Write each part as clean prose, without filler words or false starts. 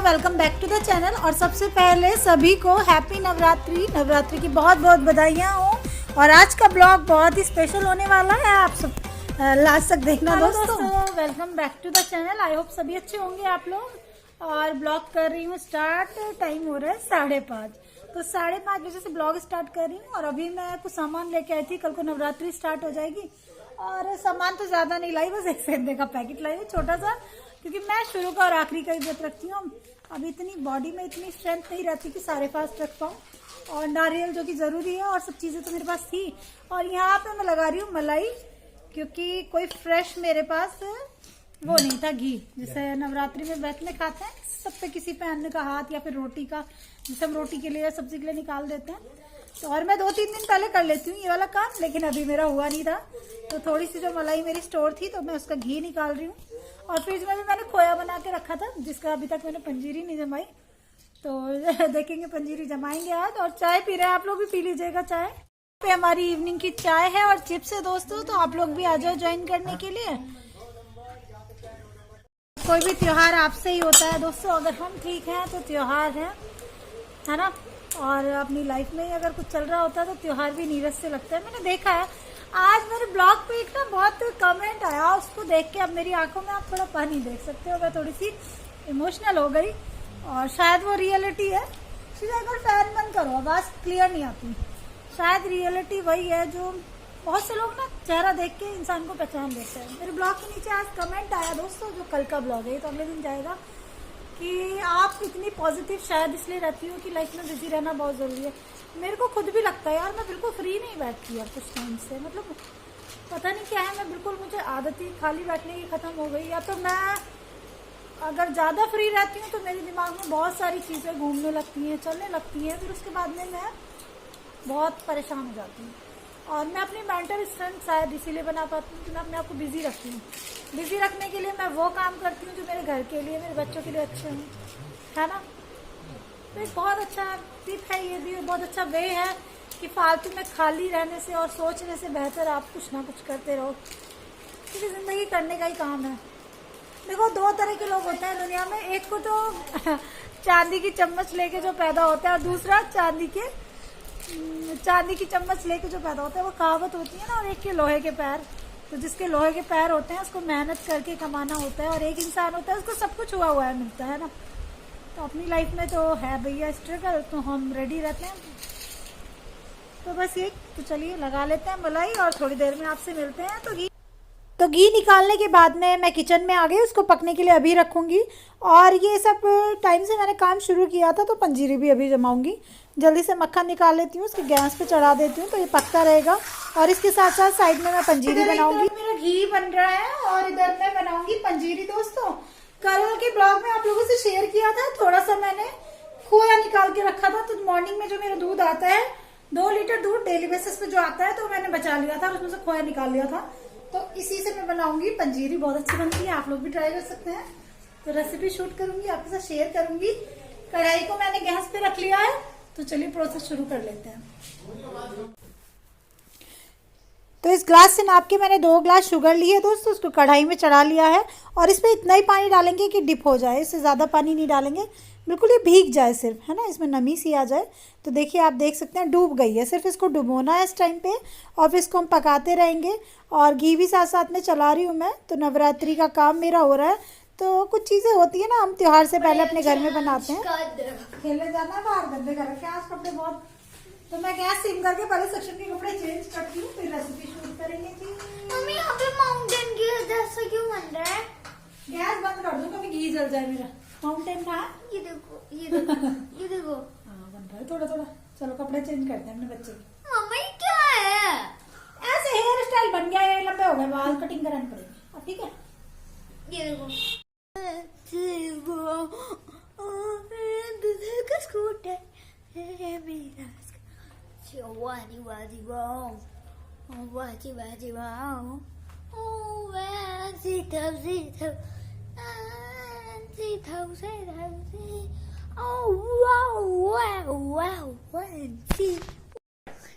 Welcome back to the channel. और सबसे पहले सभी को हैप्पी नवरात्रि की बहुत बहुत बधाइयाँ हो। और आज का ब्लॉग बहुत ही स्पेशल होने वाला है, आप सब लास्ट तक देखना। दोस्तों welcome back to the channel. I hope सभी अच्छे होंगे आप लोग। और ब्लॉग कर रही हूँ स्टार्ट। टाइम हो रहा है 5:30, तो 5:30 बजे से ब्लॉग स्टार्ट कर रही हूँ। और अभी मैं कुछ सामान लेके आई थी, कल को नवरात्रि स्टार्ट हो जाएगी। और सामान तो ज्यादा नहीं लाई, बस एक सेंधे का पैकेट लाई है छोटा सा, क्योंकि मैं शुरू का और आखिरी का ही व्रत रखती हूँ। अभी इतनी बॉडी में इतनी स्ट्रेंथ नहीं रहती कि सारे फास्ट रख पाऊँ। और नारियल जो कि जरूरी है, और सब चीजें तो मेरे पास थी। और यहाँ पे मैं लगा रही हूँ मलाई, क्योंकि कोई फ्रेश मेरे पास वो नहीं था घी, जैसे नवरात्रि में व्रत में खाते हैं सब पे किसी पे अन्न का हाथ या फिर रोटी का, जैसे हम रोटी के लिए सब्जी के लिए निकाल देते हैं। तो और मैं 2-3 दिन पहले कर लेती हूँ ये वाला काम, लेकिन अभी मेरा हुआ नहीं था। तो थोड़ी सी जो मलाई मेरी स्टोर थी, तो मैं उसका घी निकाल रही हूँ। और फ्रिज में भी मैंने खोया बना के रखा था, जिसका अभी तक मैंने पंजीरी नहीं जमाई। तो देखेंगे पंजीरी जमाएंगे आज। और चाय पी रहे हैं, आप लोग भी पी लीजिएगा चाय। पे हमारी इवनिंग की चाय है और चिप्स है दोस्तों, तो आप लोग भी आ जाओ ज्वाइन करने के लिए। कोई भी त्योहार आपसे ही होता है दोस्तों, अगर हम ठीक हैं तो त्योहार है ना। और अपनी लाइफ में ही अगर कुछ चल रहा होता है तो त्योहार भी नीरस से लगता है। मैंने देखा है आज मेरे ब्लॉग पे एक ना बहुत कमेंट आया, उसको देख के अब मेरी आंखों में आप थोड़ा पानी देख सकते हो। मैं थोड़ी सी इमोशनल हो गई, और शायद वो रियलिटी है। सीधा एक बार फैन बंद करो, आवाज क्लियर नहीं आती। शायद रियलिटी वही है जो बहुत से लोग ना चेहरा देख के इंसान को पहचान लेते हैं। मेरे ब्लॉग के नीचे आज कमेंट आया दोस्तों, जो कल का ब्लॉग है तो अगले दिन जाएगा, कि आप इतनी पॉजिटिव शायद इसलिए रहती हो कि लाइफ में बिजी रहना बहुत जरूरी है। मेरे को खुद भी लगता है यार, मैं बिल्कुल फ्री नहीं बैठती यार कुछ टाइम से, मतलब पता नहीं क्या है। मैं बिल्कुल, मुझे आदत ही खाली बैठने की खत्म हो गई। या तो मैं अगर ज्यादा फ्री रहती हूँ तो मेरे दिमाग में बहुत सारी चीजें घूमने लगती हैं, चलने लगती हैं, फिर उसके बाद में मैं बहुत परेशान हो जाती हूँ। और मैं अपनी मेंटल स्ट्रेंथ शायद इसीलिए बना पाती हूँ कि मैं अपने आप को बिजी रखती हूँ। बिजी रखने के लिए मैं वो काम करती हूँ जो मेरे घर के लिए, मेरे बच्चों के लिए अच्छे हों, है ना। तो एक बहुत अच्छा टिप है ये भी, बहुत अच्छा वे है कि फालतू में खाली रहने से और सोचने से बेहतर आप कुछ ना कुछ करते रहो, क्योंकि जिंदगी करने का ही काम है। देखो 2 तरह के लोग होते हैं दुनिया में, एक को तो चांदी की चम्मच लेके जो पैदा होता है, और दूसरा चांदी की चम्मच लेके जो पैदा होता है। वो कहावत होती है ना। और एक के लोहे के पैर, तो जिसके लोहे के पैर होते हैं उसको मेहनत करके कमाना होता है, और एक इंसान होता है उसको सब कुछ हुआ हुआ है मिलता है ना। तो अपनी लाइफ में तो है भैया स्ट्रगल, तो हम रेडी रहते हैं। तो बस ये, तो चलिए लगा लेते हैं मलाई, और थोड़ी देर में आपसे मिलते हैं। तो घी निकालने के बाद में मैं किचन में आ गई, उसको पकने के लिए अभी रखूंगी। और ये सब टाइम से मैंने काम शुरू किया था, तो पंजीरी भी अभी जमाऊंगी। जल्दी से मक्खन निकाल लेती हूँ, उसके गैस पे चढ़ा देती हूँ, तो ये पकता रहेगा। और इसके साथ साथ साइड में मैं पंजीरी बनाऊंगी। मेरा घी बन रहा है और इधर मैं बनाऊंगी पंजीरी। दोस्तों कल के ब्लॉग में आप लोगों से शेयर किया था, थोड़ा सा मैंने खोया निकाल के रखा था। तो मॉर्निंग में जो मेरा दूध आता है, 2 लीटर दूध डेली बेसिस पे जो आता है, तो मैंने बचा लिया था, उसमें से खोया निकाल लिया था। तो इसी से मैं बनाऊंगी पंजीरी, बहुत अच्छी बनती है, आप लोग भी ट्राई कर सकते हैं। तो रेसिपी शूट करूंगी, आपके साथ शेयर करूंगी। कढ़ाई को मैंने गैस पे रख लिया है, तो चलिए प्रोसेस शुरू कर लेते हैं। तो इस ग्लास से नाप के मैंने 2 ग्लास शुगर ली है दोस्तों, उसको कढ़ाई में चढ़ा लिया है। और इसमें इतना ही पानी डालेंगे कि डिप हो जाए, इससे ज़्यादा पानी नहीं डालेंगे, बिल्कुल ये भीग जाए सिर्फ, है ना, इसमें नमी सी आ जाए। तो देखिए आप देख सकते हैं डूब गई है, सिर्फ इसको डुबोना है इस टाइम पे। और फिर इसको हम पकाते रहेंगे, और घी भी साथ साथ में चला रही हूँ मैं। तो नवरात्रि का काम मेरा हो रहा है। तो कुछ चीज़ें होती है ना, हम त्योहार से पहले अपने घर में बनाते हैं। खेलने जाना बाहर, गंदे कर रखे आज कपड़े बहुत। तो मैं गैस सिम करके पहले सेक्शन के कपड़े चेंज करती हूँ, फिर रेसिपी शूट करेंगे। मम्मी यहाँ पे माउंटेन की जैसा क्यों बन रहा है? गैस बंद कर दो, कभी घी जल जाए मेरा। माउंटेन था, ये देखो, ये देखो, ये देखो। हाँ बन रहा है थोड़ा थोड़ा। चलो कपड़े चेंज करते हैं अपने बच्चे के। मम्मी क्या है? ऐसे हेयर स्टाइल बन गया है, लंबे हो गए बाल, कटिंग करानी पड़ेगी अब, ठीक है। ये देखो। स्कूटर मेरा वादी वादी वाओ, वादी वादी वाओ, ओ वादी तबजी तब,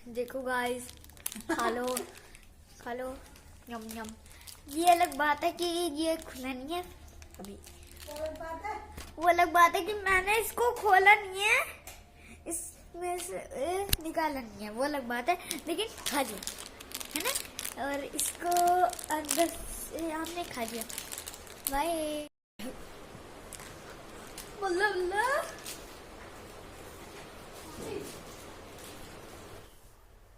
देखो गाइस, खा लो यम यम। ये अलग बात है कि ये खुला नहीं है अभी, वो अलग बात है कि मैंने इसको खोला नहीं है, इसमें से निकाला नहीं है, वो अलग बात है, लेकिन खा लिया है ना। और इसको अंदर से हमने खा लिया। बाय।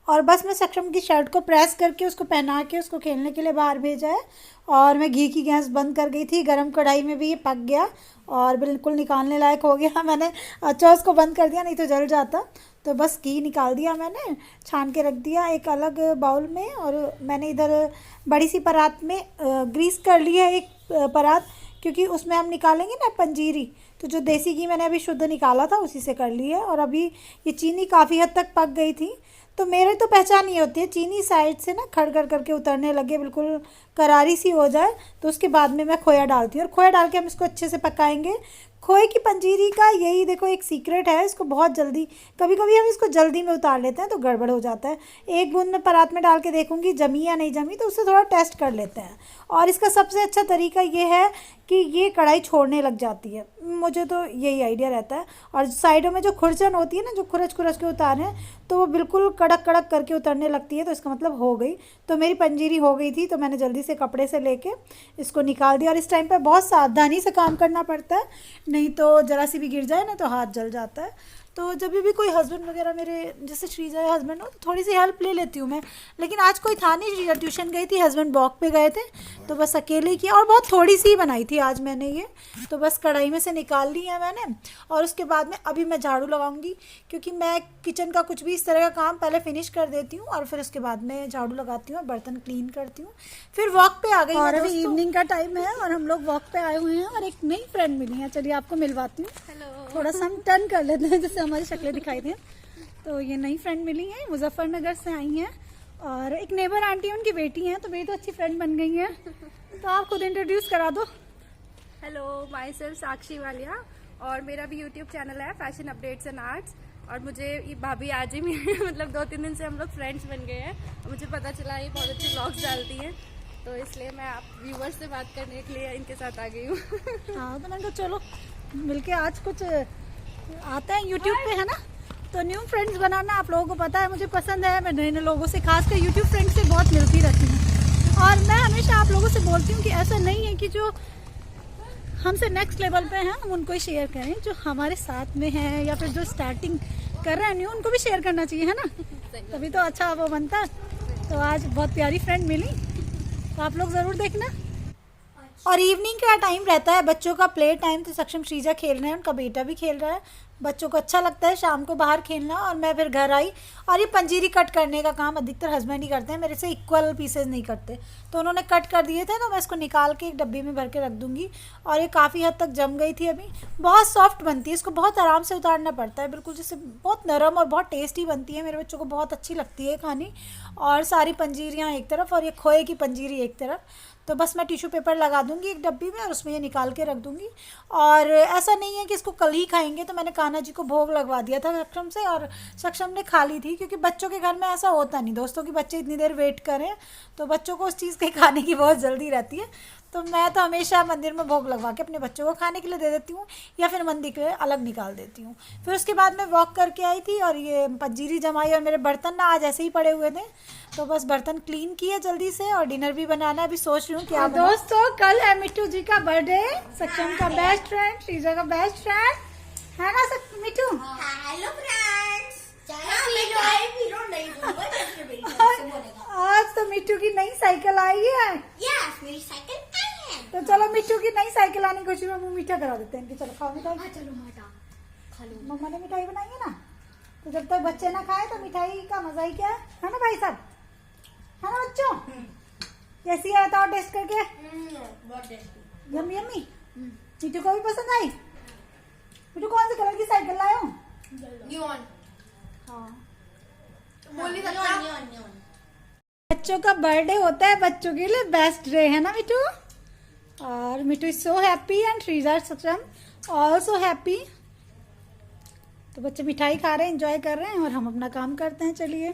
और बस मैं सक्षम की शर्ट को प्रेस करके उसको पहना के उसको खेलने के लिए बाहर भेजा है। और मैं घी की गैस बंद कर गई थी, गरम कढ़ाई में भी ये पक गया और बिल्कुल निकालने लायक हो गया। मैंने अच्छा उसको बंद कर दिया, नहीं तो जल जाता। तो बस घी निकाल दिया मैंने, छान के रख दिया एक अलग बाउल में। और मैंने इधर बड़ी सी परात में ग्रीस कर ली है एक परात, क्योंकि उसमें हम निकालेंगे ना पंजीरी। तो जो देसी घी मैंने अभी शुद्ध निकाला था उसी से कर ली है। और अभी ये चीनी काफ़ी हद तक पक गई थी, तो मेरे तो पहचान नहीं होती है, चीनी साइड से ना खड़ खड़ करके उतरने लगे, बिल्कुल करारी सी हो जाए तो उसके बाद में मैं खोया डालती हूँ। और खोया डाल के हम इसको अच्छे से पकाएंगे। खोए की पंजीरी का यही देखो एक सीक्रेट है, इसको बहुत जल्दी, कभी कभी हम इसको जल्दी में उतार लेते हैं तो गड़बड़ हो जाता है। एक बूंद में परात में डाल के देखूंगी जमी या नहीं जमी, तो उससे थोड़ा टेस्ट कर लेते हैं। और इसका सबसे अच्छा तरीका ये है कि ये कढ़ाई छोड़ने लग जाती है, मुझे तो यही आइडिया रहता है। और साइडों में जो खुरचन होती है ना, जो खुरच खुरच के उतारें, तो वो बिल्कुल कड़क कड़क करके उतरने लगती है, तो इसका मतलब हो गई। तो मेरी पंजीरी हो गई थी, तो मैंने जल्दी से कपड़े से लेके इसको निकाल दिया। और इस टाइम पे बहुत सावधानी से काम करना पड़ता है, नहीं तो ज़रा सी भी गिर जाए ना तो हाथ जल जाता है। तो जब भी कोई हस्बैंड वगैरह मेरे, जैसे श्रीजा या हस्बैंड हो, तो थोड़ी सी हेल्प ले लेती हूँ मैं। लेकिन आज कोई था नहीं, श्रीजा ट्यूशन गई थी, हस्बैंड वॉक पे गए थे, तो बस अकेले ही किया। और बहुत थोड़ी सी बनाई थी आज मैंने ये, तो बस कढ़ाई में से निकाल ली है मैंने। और उसके बाद में अभी मैं झाड़ू लगाऊंगी, क्योंकि मैं किचन का कुछ भी इस तरह का काम पहले फिनिश कर देती हूँ और फिर उसके बाद में झाड़ू लगाती हूँ, बर्तन क्लीन करती हूँ, फिर वॉक पे आ गई। और अभी इवनिंग का टाइम है और हम लोग वॉक पे आए हुए हैं और एक नई फ्रेंड मिली है, चलिए आपको मिलवाती हूँ। हेलो। थोड़ा सा हम टर्न कर लेते हैं जिससे हमारी शक्लें दिखाई दें। तो ये नई फ्रेंड मिली हैं, मुजफ्फरनगर से आई हैं और एक नेबर आंटी उनकी बेटी हैं, तो मेरी तो अच्छी फ्रेंड बन गई हैं। तो आप खुद इंट्रोड्यूस करा दो। हेलो, माई सेल्फ साक्षी वालिया और मेरा भी यूट्यूब चैनल है फैशन अपडेट्स एंड आर्ट्स। और मुझे ये भाभी आज ही मिली, मतलब 2-3 दिन से हम लोग फ्रेंड्स बन गए हैं और मुझे पता चला ये बहुत अच्छे व्लॉग्स डालती हैं, तो इसलिए मैं आप व्यूवर्स से बात करने के लिए इनके साथ आ गई हूँ। हाँ, तो मैंने कहा चलो मिलके आज कुछ आता है यूट्यूब पे, है ना। तो न्यू फ्रेंड्स बनाना आप लोगों को पता है मुझे पसंद है, मैं नए नए लोगों से, खासकर यूट्यूब फ्रेंड्स से बहुत मिलती रहती हूँ। और मैं हमेशा आप लोगों से बोलती हूँ कि ऐसा नहीं है कि जो हमसे नेक्स्ट लेवल पे हैं हम उनको ही शेयर करें, जो हमारे साथ में हैं या फिर जो स्टार्टिंग कर रहे हैं न्यू, उनको भी शेयर करना चाहिए, है ना, तभी तो अच्छा वो बनता है। तो आज बहुत प्यारी फ्रेंड मिली, तो आप लोग ज़रूर देखना। और इवनिंग का टाइम रहता है बच्चों का प्ले टाइम, तो सक्षम श्रीजा खेल रहे हैं, उनका बेटा भी खेल रहा है। बच्चों को अच्छा लगता है शाम को बाहर खेलना। और मैं फिर घर आई और ये पंजीरी कट करने का काम अधिकतर हस्बैंड ही करते हैं, मेरे से इक्वल पीसेज नहीं करते, तो उन्होंने कट कर दिए थे, तो मैं इसको निकाल के एक डब्बी में भर के रख दूँगी। और ये काफ़ी हद तक जम गई थी, अभी बहुत सॉफ्ट बनती है, इसको बहुत आराम से उतारना पड़ता है, बिल्कुल जैसे बहुत नरम और बहुत टेस्टी बनती है, मेरे बच्चों को बहुत अच्छी लगती है खानी। और सारी पंजीरियाँ एक तरफ और ये खोए की पंजीरी एक तरफ, तो बस मैं टिश्यू पेपर लगा दूंगी एक डब्बी में और उसमें ये निकाल के रख दूंगी। और ऐसा नहीं है कि इसको कल ही खाएंगे, तो मैंने कान्हा जी को भोग लगवा दिया था सक्षम से और सक्षम ने खा ली थी, क्योंकि बच्चों के घर में ऐसा होता नहीं दोस्तों कि बच्चे इतनी देर वेट करें, तो बच्चों को उस चीज़ के खाने की बहुत जल्दी रहती है। तो मैं तो हमेशा मंदिर में भोग लगवा के अपने बच्चों को खाने के लिए दे देती हूँ या फिर मंदिर के लिए अलग निकाल देती हूँ। फिर उसके बाद मैं वॉक करके आई थी और ये पंजीरी जमाई, और मेरे बर्तन ना आज ऐसे ही पड़े हुए थे, तो बस बर्तन क्लीन किए जल्दी से और डिनर भी बनाना है, अभी सोच रही हूँ क्या। दोस्तों कल है मिट्टू जी का बर्थडे, सक्षम का बेस्ट फ्रेंड, श्रीजा का बेस्ट फ्रेंड, है ना मिट्टू। Hello friends. आज तो मिट्टू की नई साइकिल आई है। यस, मेरी साइकिल आई है। तो चलो मिट्टू की नई साइकिल आने की खुशी में मुंह मीठा करा देते हैं इनकी। चलो खाओ मिठाई। चलो माता खा लो। मम्मा ने मिठाई बनाई है ना, तो जब तक बच्चे ना खाए तो मिठाई का मजा ही क्या है ना भाई साहब, है ना बच्चों। कैसी है बताओ टेस्ट करके। बहुत टेस्टी। Yummy yummy. मिट्टू को भी पसंद आई। मिट्टू कौन से कलर की साइकिल लाए हो। न्यून। हाँ, बोली न्यून। बच्चों का बर्थडे होता है, बच्चों के लिए बेस्ट डे है ना मिट्टू। और Mittu is so happy and Shreeja Saksham also happy. तो बच्चे मिठाई खा रहे हैं, एंजॉय कर रहे हैं और हम अपना काम करते हैं। चलिए,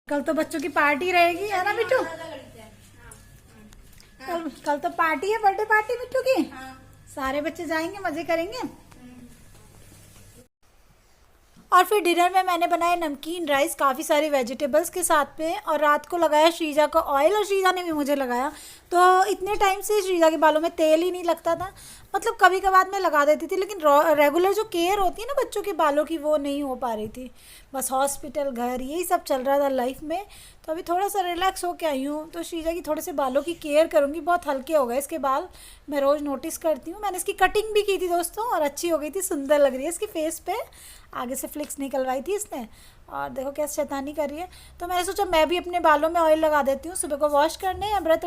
कल तो बच्चों की पार्टी रहेगी, है ना मिट्टू। कल तो पार्टी है, बर्थडे पार्टी मिट्टू की। सारे बच्चे जाएंगे, मजे करेंगे। और फिर डिनर में मैंने बनाया नमकीन राइस काफ़ी सारे वेजिटेबल्स के साथ में, और रात को लगाया श्रीजा को ऑयल, और श्रीजा ने भी मुझे लगाया। तो इतने टाइम से श्रीजा के बालों में तेल ही नहीं लगता था, मतलब कभी कभार मैं लगा देती थी, लेकिन रेगुलर जो केयर होती है ना बच्चों के बालों की, वो नहीं हो पा रही थी। बस हॉस्पिटल, घर, यही सब चल रहा था लाइफ में। तो अभी थोड़ा सा रिलैक्स हो के आई हूँ, तो श्रीजा की थोड़े से बालों की केयर करूँगी। बहुत हल्के हो गए इसके बाल, मैं रोज़ नोटिस करती हूँ। मैंने इसकी कटिंग भी की थी दोस्तों, और अच्छी हो गई थी, सुंदर लग रही है इसकी फेस पे। आगे से फ्लिक्स निकलवाई थी इसने, और देखो कैसे शैतानी कर रही है। तो मैंने सोचा मैं भी अपने बालों में ऑयल लगा देती हूँ, सुबह को वॉश करने या व्रत,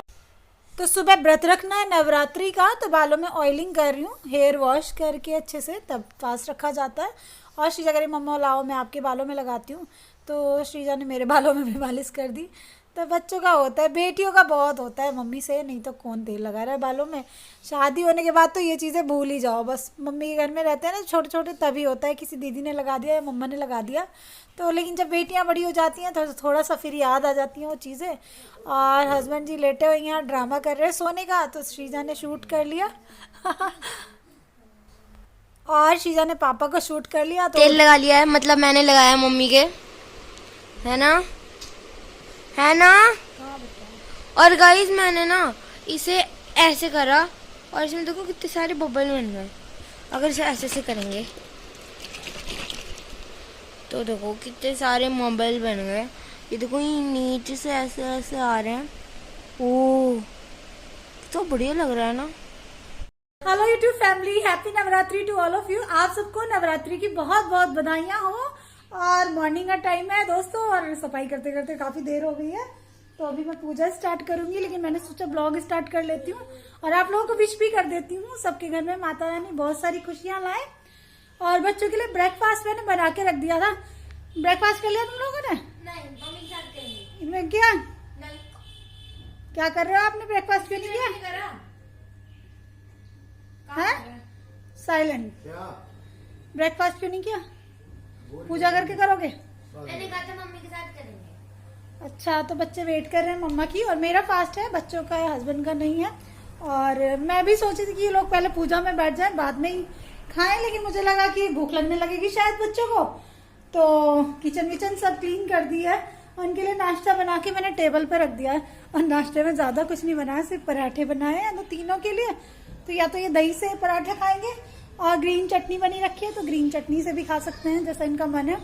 तो सुबह व्रत रखना है नवरात्रि का, तो बालों में ऑयलिंग कर रही हूँ, हेयर वॉश करके अच्छे से, तब फास्ट रखा जाता है। और श्रीजा कह रही मम्मा लाओ मैं आपके बालों में लगाती हूँ, तो श्रीजा ने मेरे बालों में भी मालिश कर दी। तो बच्चों का होता है, बेटियों का बहुत होता है मम्मी से, नहीं तो कौन तेल लगा रहा है बालों में। शादी होने के बाद तो ये चीज़ें भूल ही जाओ, बस मम्मी के घर में रहते हैं ना छोटे छोटे, तभी होता है किसी दीदी ने लगा दिया या मम्मा ने लगा दिया। तो लेकिन जब बेटियां बड़ी हो जाती हैं तो थोड़ा सा फिर याद आ जाती हैं वो चीज़ें। और हस्बैंड जी लेटे हुए यहाँ ड्रामा कर रहे हैं सोने का, तो श्रीजा ने शूट कर लिया और श्रीजा ने पापा को शूट कर लिया। तो तेल लगा लिया है, मतलब मैंने लगाया मम्मी के, है ना, है ना। और गाइस मैंने ना इसे ऐसे करा, और इसमें देखो कितने सारे बबल बन गए। अगर इसे ऐसे से करेंगे तो देखो कितने सारे बबल बन गए। ये देखो ये नीचे से ऐसे ऐसे आ रहे हैं। ओह तो बढ़िया लग रहा है ना। Hello YouTube family, happy Navratri to all of you. आप सबको नवरात्रि की बहुत बहुत बधाइयाँ हो। और मॉर्निंग का टाइम है दोस्तों, और सफाई करते करते काफी देर हो गई है, तो अभी मैं पूजा स्टार्ट करूंगी, लेकिन मैंने सोचा ब्लॉग स्टार्ट कर लेती हूँ और आप लोगों को विश भी कर देती हूँ। सबके घर में माता रानी बहुत सारी खुशियां लाए। और बच्चों के लिए ब्रेकफास्ट मैंने बना के रख दिया था। ब्रेकफास्ट कर लिया तुम लोगों ने? नहीं, मम्मी के साथ करेंगे। इनमें क्या नहीं। क्या कर रहे हो आपने? ब्रेकफास्ट क्यों नहीं किया? है साइलेंट। ब्रेकफास्ट क्यों नहीं किया? पूजा करके करोगे? मैंने कहा था मम्मी के साथ करेंगे। अच्छा, तो बच्चे वेट कर रहे हैं मम्मा की, और मेरा फास्ट है, बच्चों का है, हस्बैंड का नहीं है। और मैं भी सोची थी कि ये लोग पहले पूजा में बैठ जाएं, बाद में ही खाएं, लेकिन मुझे लगा कि भूख लगने लगेगी शायद बच्चों को। तो किचन विचन सब क्लीन कर दिया है, उनके लिए नाश्ता बना के मैंने टेबल पे रख दिया है। और नाश्ते में ज्यादा कुछ नहीं बनाया, सिर्फ पराठे बनाए हैं तो तीनों के लिए। तो या तो ये दही से पराठे खाएंगे, और ग्रीन चटनी बनी रखी है, तो ग्रीन चटनी से भी खा सकते हैं जैसा इनका मन है।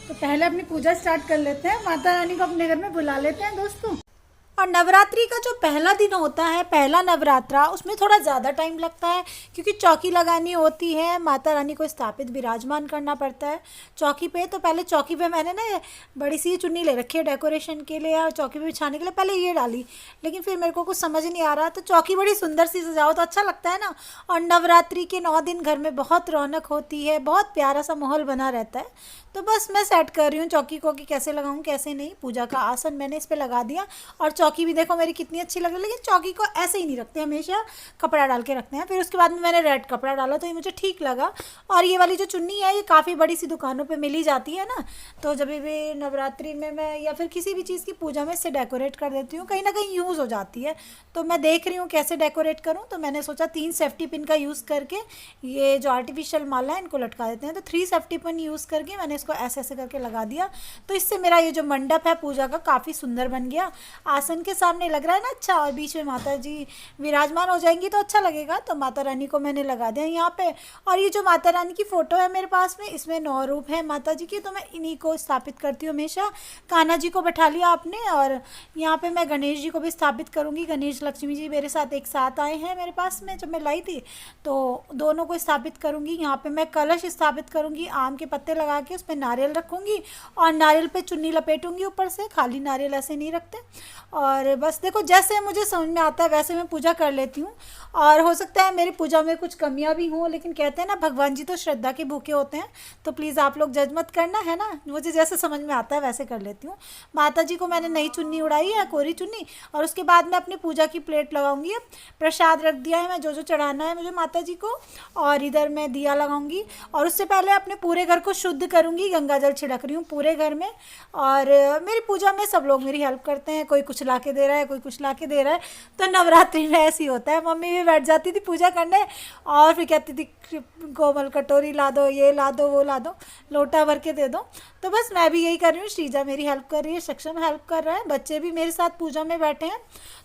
तो पहले अपनी पूजा स्टार्ट कर लेते हैं, माता रानी को अपने घर में बुला लेते हैं दोस्तों। और नवरात्रि का जो पहला दिन होता है, पहला नवरात्रा, उसमें थोड़ा ज़्यादा टाइम लगता है, क्योंकि चौकी लगानी होती है, माता रानी को स्थापित विराजमान करना पड़ता है चौकी पे। तो पहले चौकी पे मैंने ना बड़ी सी चुन्नी ले रखी है डेकोरेशन के लिए, और चौकी पे बिछाने के लिए पहले ये डाली, लेकिन फिर मेरे को कुछ समझ नहीं आ रहा। तो चौकी बड़ी सुंदर सी सजाओ तो अच्छा लगता है ना। और नवरात्रि के 9 दिन घर में बहुत रौनक होती है, बहुत प्यारा सा माहौल बना रहता है। तो बस मैं सेट कर रही हूँ चौकी को कि कैसे लगाऊँ कैसे नहीं। पूजा का आसन मैंने इस पर लगा दिया, और चौकी भी देखो मेरी कितनी अच्छी लग रही है। लेकिन चौकी को ऐसे ही नहीं रखते, हमेशा कपड़ा डाल के रखते हैं। फिर उसके बाद में मैंने रेड कपड़ा डाला, तो ये मुझे ठीक लगा। और ये वाली जो चुन्नी है, ये काफ़ी बड़ी सी दुकानों पे मिली जाती है ना, तो जब भी नवरात्रि में मैं या फिर किसी भी चीज़ की पूजा में इससे डेकोरेट कर देती हूँ, कहीं ना कहीं यूज़ हो जाती है। तो मैं देख रही हूँ कैसे डेकोरेट करूँ, तो मैंने सोचा 3 सेफ्टी पिन का यूज़ करके ये जो आर्टिफिशियल माला है इनको लटका देते हैं। तो 3 सेफ्टी पिन यूज़ करके मैंने इसको ऐसे ऐसे करके लगा दिया। तो इससे मेरा ये जो मंडप है पूजा का काफ़ी सुंदर बन गया। आसन के सामने लग रहा है ना अच्छा, और बीच में माता जी विराजमान हो जाएंगी तो अच्छा लगेगा। तो माता रानी को मैंने लगा दिया यहाँ पे। और ये जो माता रानी की फ़ोटो है मेरे पास में, इसमें 9 रूप है माता जी की, तो मैं इन्हीं को स्थापित करती हूँ हमेशा। कान्हा जी को बैठा लिया आपने, और यहाँ पे मैं गणेश जी को भी स्थापित करूँगी। गणेश लक्ष्मी जी मेरे साथ एक साथ आए हैं मेरे पास में जब मैं लाई थी, तो दोनों को स्थापित करूँगी। यहाँ पे मैं कलश स्थापित करूँगी, आम के पत्ते लगा के उस पर नारियल रखूँगी, और नारियल पे चुन्नी लपेटूँगी ऊपर से, खाली नारियल ऐसे नहीं रखते। और बस देखो जैसे मुझे समझ में आता है वैसे मैं पूजा कर लेती हूँ। और हो सकता है मेरी पूजा में कुछ कमियां भी हों, लेकिन कहते हैं ना भगवान जी तो श्रद्धा के भूखे होते हैं, तो प्लीज़ आप लोग जज मत करना, है ना। मुझे जैसे समझ में आता है वैसे कर लेती हूँ। माता जी को मैंने नई चुन्नी उड़ाई है, कोरी चुन्नी, और उसके बाद मैं अपनी पूजा की प्लेट लगाऊंगी। प्रसाद रख दिया है मैं, जो जो चढ़ाना है मुझे माता जी को, और इधर मैं दिया लगाऊंगी। और उससे पहले अपने पूरे घर को शुद्ध करूँगी दूंगी, गंगा जल छिड़क रही हूँ पूरे घर में। और मेरी पूजा में सब लोग मेरी हेल्प करते हैं, कोई कुछ ला के दे रहा है, कोई कुछ ला के दे रहा है। तो नवरात्रि में ऐसे ही होता है, मम्मी भी बैठ जाती थी पूजा करने और फिर कहती थी कोमल कटोरी ला दो, ये ला दो, वो ला दो, लोटा भर के दे दो। तो बस मैं भी यही कर रही हूँ, श्रीजा मेरी हेल्प कर रही है, सक्षम हेल्प कर रहा है, बच्चे भी मेरे साथ पूजा में बैठे हैं।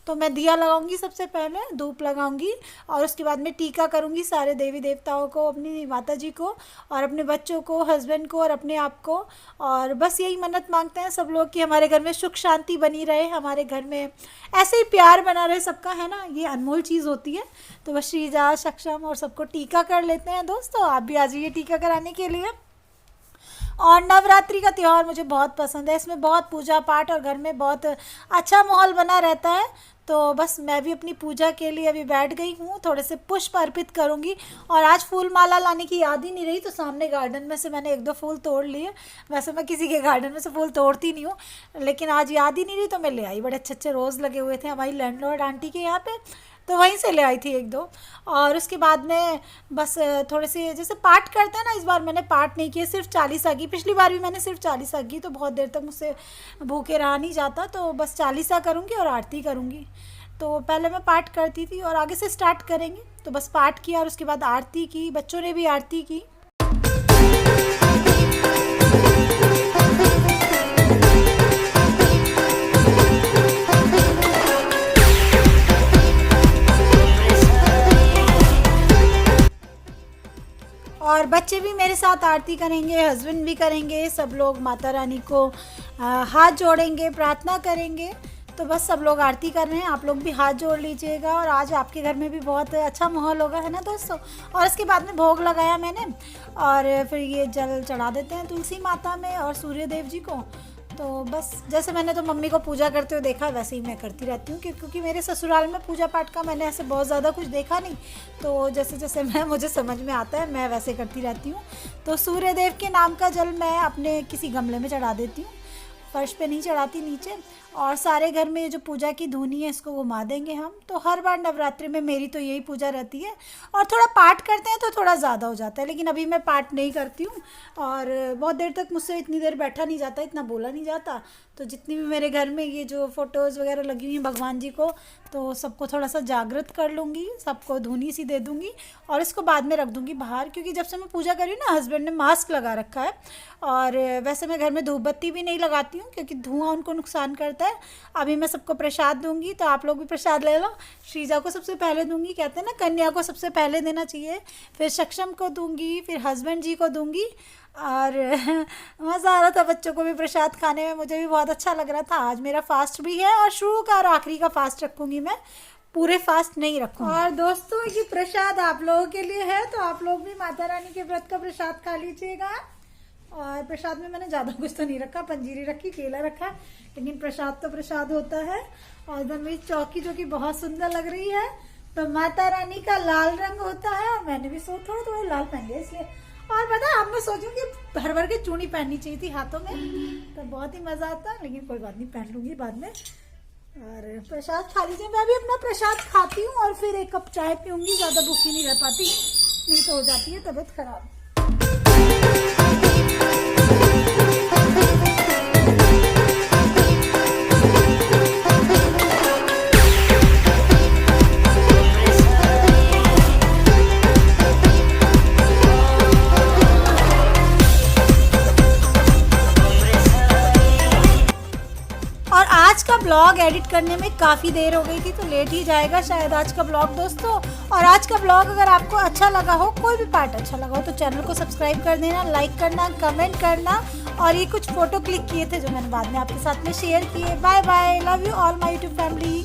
तो मैं दिया लगाऊंगी, सबसे पहले धूप लगाऊंगी और उसके बाद में टीका करूंगी सारे देवी देवताओं को, अपनी माता जी को और अपने बच्चों को, हस्बैंड को और अपने आप को। और बस यही मन्नत मांगते हैं सब लोग कि हमारे घर में सुख शांति बनी रहे, हमारे घर में ऐसे ही प्यार बना रहे सबका, है ना, ये अनमोल चीज़ होती है। तो बस श्रीजा, सक्षम और सबको टीका कर लेते हैं। दोस्तों आप भी आ जाइए टीका कराने के लिए। और नवरात्रि का त्यौहार मुझे बहुत पसंद है, इसमें बहुत पूजा पाठ और घर में बहुत अच्छा माहौल बना रहता है। तो बस मैं भी अपनी पूजा के लिए अभी बैठ गई हूँ, थोड़े से पुष्प अर्पित करूँगी। और आज फूल माला लाने की याद ही नहीं रही, तो सामने गार्डन में से मैंने 1-2 फूल तोड़ लिए। वैसे मैं किसी के गार्डन में से फूल तोड़ती नहीं हूँ, लेकिन आज याद ही नहीं रही तो मैं ले आई। बड़े अच्छे अच्छे रोज़ लगे हुए थे हमारी लैंडलॉर्ड आंटी के यहाँ पे, तो वहीं से ले आई थी 1-2। और उसके बाद में बस थोड़े से जैसे पाठ करते हैं ना, इस बार मैंने पाठ नहीं किया, सिर्फ चालीसा की। पिछली बार भी मैंने सिर्फ चालीसा की, तो बहुत देर तक मुझसे भूखे रहा नहीं जाता, तो बस चालीसा करूँगी और आरती करूँगी। तो पहले मैं पाठ करती थी और आगे से स्टार्ट करेंगे। तो बस पाठ किया और उसके बाद आरती की, बच्चों ने भी आरती की। और बच्चे भी मेरे साथ आरती करेंगे, हस्बैंड भी करेंगे, सब लोग माता रानी को हाथ जोड़ेंगे, प्रार्थना करेंगे। तो बस सब लोग आरती कर रहे हैं, आप लोग भी हाथ जोड़ लीजिएगा। और आज आपके घर में भी बहुत अच्छा माहौल होगा, है ना दोस्तों। और इसके बाद में भोग लगाया मैंने और फिर ये जल चढ़ा देते हैं तुलसी माता में और सूर्य देव जी को। तो बस जैसे मैंने तो मम्मी को पूजा करते हुए देखा, वैसे ही मैं करती रहती हूँ, क्योंकि मेरे ससुराल में पूजा पाठ का मैंने ऐसे बहुत ज़्यादा कुछ देखा नहीं। तो जैसे जैसे मुझे समझ में आता है मैं वैसे करती रहती हूँ। तो सूर्य देव के नाम का जल मैं अपने किसी गमले में चढ़ा देती हूँ, फर्श पे नहीं चढ़ाती, नीचे। और सारे घर में जो पूजा की धुनी है इसको घुमा देंगे हम। तो हर बार नवरात्रि में मेरी तो यही पूजा रहती है। और थोड़ा पाठ करते हैं तो थोड़ा ज़्यादा हो जाता है, लेकिन अभी मैं पाठ नहीं करती हूँ और बहुत देर तक मुझसे इतनी देर बैठा नहीं जाता, इतना बोला नहीं जाता। तो जितनी भी मेरे घर में ये जो फ़ोटोज़ वगैरह लगी हुई हैं भगवान जी को, तो सबको थोड़ा सा जागृत कर लूँगी, सबको धुनी सी दे दूँगी और इसको बाद में रख दूँगी बाहर। क्योंकि जब से मैं पूजा कर रही हूँ ना, हस्बैंड ने मास्क लगा रखा है। और वैसे मैं घर में धूप बत्ती भी नहीं लगाती हूँ, क्योंकि धुआं उनको नुकसान करता है। अभी मैं सबको प्रसाद दूंगी, तो आप लोग भी प्रसाद ले लो। श्रीजा को सबसे पहले दूंगी, कहते हैं ना कन्या को सबसे पहले देना चाहिए, फिर सक्षम को दूंगी, फिर हस्बैंड जी को दूंगी। और मज़ा आ रहा था बच्चों को भी प्रसाद खाने में, मुझे भी बहुत अच्छा लग रहा था। आज मेरा फास्ट भी है और शुरू का और आखिरी का फास्ट रखूँगी मैं, पूरे फास्ट नहीं रखूँगी। और दोस्तों ये प्रसाद आप लोगों के लिए है, तो आप लोग भी माता रानी के व्रत का प्रसाद खा लीजिएगा। और प्रसाद में मैंने ज़्यादा कुछ तो नहीं रखा, पंजीरी रखी, केला रखा, लेकिन प्रसाद तो प्रसाद होता है। और इधर मेरी चौकी जो कि बहुत सुंदर लग रही है, तो माता रानी का लाल रंग होता है और मैंने भी थोड़ा थोड़ा लाल पहन लिया इसलिए। और पता है, अब मैं सोचूं कि भर भर के चूड़ी पहननी चाहिए थी हाथों में, तो बहुत ही मजा आता, लेकिन कोई बात नहीं, पहन लूंगी बाद में। और प्रसाद खा लीजिए, मैं भी अपना प्रसाद खाती हूँ और फिर 1 कप चाय पीऊंगी, ज्यादा भूखी नहीं रह पाती, नहीं तो हो जाती है तबीयत खराब। और आज का ब्लॉग एडिट करने में काफ़ी देर हो गई थी, तो लेट ही जाएगा शायद आज का ब्लॉग दोस्तों। और आज का ब्लॉग अगर आपको अच्छा लगा हो, कोई भी पार्ट अच्छा लगा हो, तो चैनल को सब्सक्राइब कर देना, लाइक करना, कमेंट करना। और ये कुछ फ़ोटो क्लिक किए थे जो मैंने बाद में आपके साथ में शेयर किए। Bye bye, love you all my YouTube family.